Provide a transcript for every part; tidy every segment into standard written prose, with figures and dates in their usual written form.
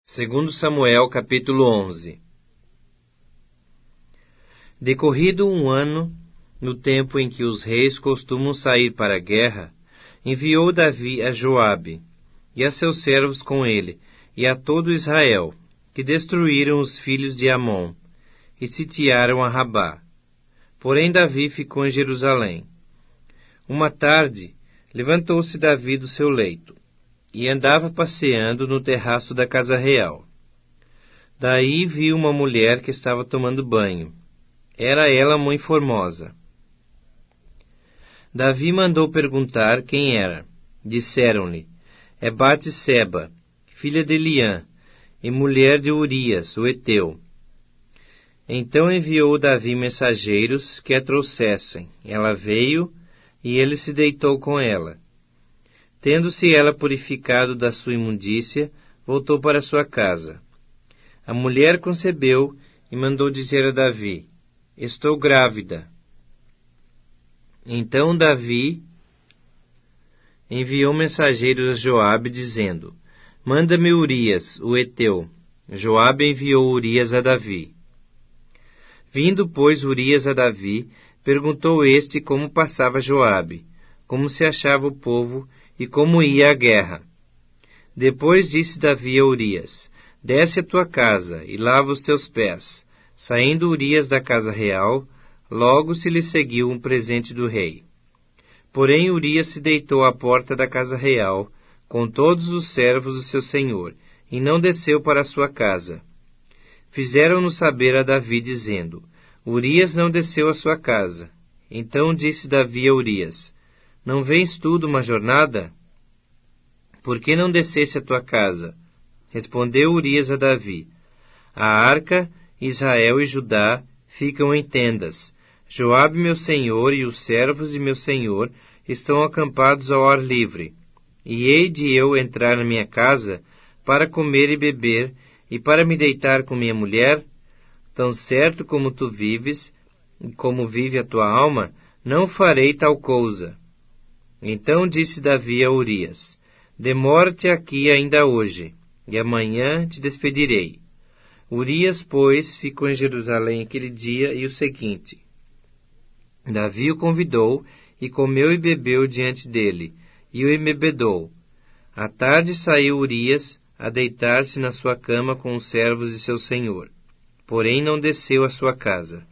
Segundo Samuel, capítulo 11. Decorrido um ano, no tempo em que os reis costumam sair para a guerra, enviou Davi a Joabe, e a seus servos com ele, e a todo Israel, que destruíram os filhos de Amon, e sitiaram a Rabá. Porém Davi ficou em Jerusalém. Uma tarde, levantou-se Davi do seu leito, e andava passeando no terraço da casa real. Daí viu uma mulher que estava tomando banho. Era ela muito formosa. Davi mandou perguntar quem era. Disseram-lhe: é Batseba, filha de Eliã, e mulher de Urias, o heteu. Então enviou Davi mensageiros que a trouxessem. Ela veio, e ele se deitou com ela. Tendo-se ela purificado da sua imundícia, voltou para sua casa. A mulher concebeu e mandou dizer a Davi: estou grávida. Então Davi enviou mensageiros a Joabe, dizendo: manda-me Urias, o heteu. Joabe enviou Urias a Davi. Vindo, pois, Urias a Davi, perguntou este como passava Joabe, como se achava o povo e como ia a guerra. Depois disse Davi a Urias: desce a tua casa e lava os teus pés. Saindo Urias da casa real, logo se lhe seguiu um presente do rei. Porém Urias se deitou à porta da casa real, com todos os servos do seu senhor, e não desceu para a sua casa. Fizeram-no saber a Davi, dizendo: Urias não desceu à sua casa. Então disse Davi a Urias: não vens tu de uma jornada? Por que não descesse à tua casa? Respondeu Urias a Davi: a arca, Israel e Judá ficam em tendas. Joabe meu senhor e os servos de meu senhor estão acampados ao ar livre. E hei de eu entrar na minha casa para comer e beber e para me deitar com minha mulher? Tão certo como tu vives e como vive a tua alma, não farei tal coisa. Então disse Davi a Urias: demora-te aqui ainda hoje, e amanhã te despedirei. Urias, pois, ficou em Jerusalém aquele dia e o seguinte. Davi o convidou, e comeu e bebeu diante dele, e o embebedou. À tarde saiu Urias a deitar-se na sua cama com os servos de seu senhor. Porém não desceu à sua casa.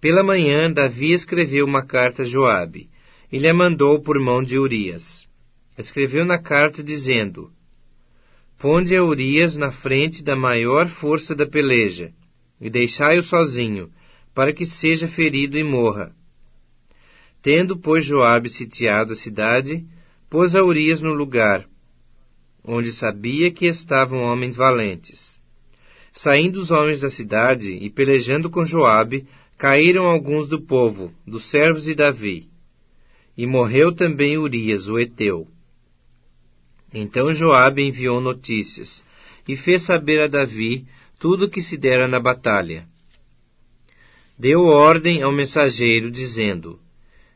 Pela manhã, Davi escreveu uma carta a Joabe, e lhe mandou por mão de Urias. Escreveu na carta dizendo: ponde a Urias na frente da maior força da peleja, e deixai-o sozinho, para que seja ferido e morra. Tendo, pois, Joabe sitiado a cidade, pôs a Urias no lugar, onde sabia que estavam homens valentes. Saindo os homens da cidade e pelejando com Joabe, caíram alguns do povo, dos servos de Davi. E morreu também Urias, o heteu. Então Joabe enviou notícias, e fez saber a Davi tudo o que se dera na batalha. Deu ordem ao mensageiro, dizendo: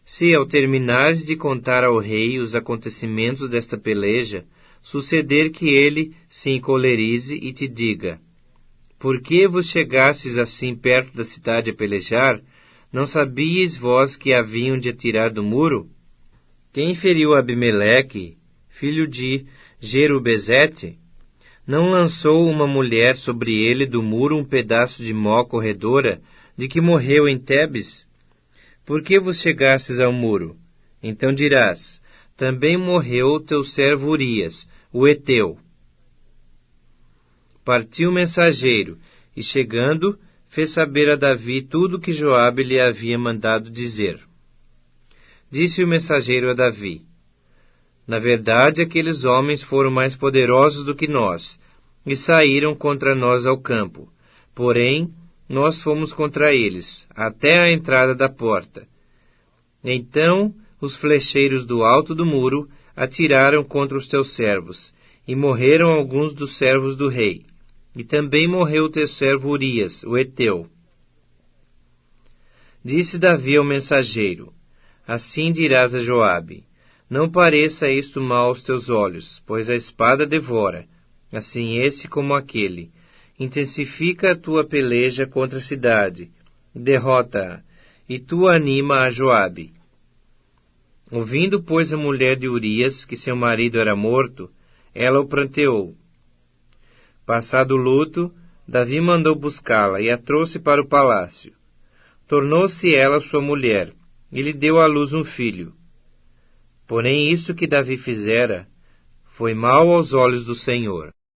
se ao terminares de contar ao rei os acontecimentos desta peleja, suceder que ele se encolerize e te diga: por que vos chegastes assim perto da cidade a pelejar? Não sabíeis vós que haviam de atirar do muro? Quem feriu Abimeleque, filho de Jerubezete? Não lançou uma mulher sobre ele do muro um pedaço de mó corredora, de que morreu em Tebes? Por que vos chegastes ao muro? Então dirás: também morreu teu servo Urias, o heteu. Partiu o mensageiro, e chegando, fez saber a Davi tudo o que Joabe lhe havia mandado dizer. Disse o mensageiro a Davi: na verdade, aqueles homens foram mais poderosos do que nós, e saíram contra nós ao campo. Porém, nós fomos contra eles, até a entrada da porta. Então, os flecheiros do alto do muro atiraram contra os teus servos, e morreram alguns dos servos do rei. E também morreu o teu servo Urias, o heteu. Disse Davi ao mensageiro: assim dirás a Joabe: não pareça isto mal aos teus olhos, pois a espada devora, assim esse como aquele. Intensifica a tua peleja contra a cidade, derrota-a, e tu anima a Joabe. Ouvindo, pois, a mulher de Urias que seu marido era morto, ela o pranteou. Passado o luto, Davi mandou buscá-la e a trouxe para o palácio. Tornou-se ela sua mulher, e lhe deu à luz um filho. Porém isso que Davi fizera foi mal aos olhos do Senhor.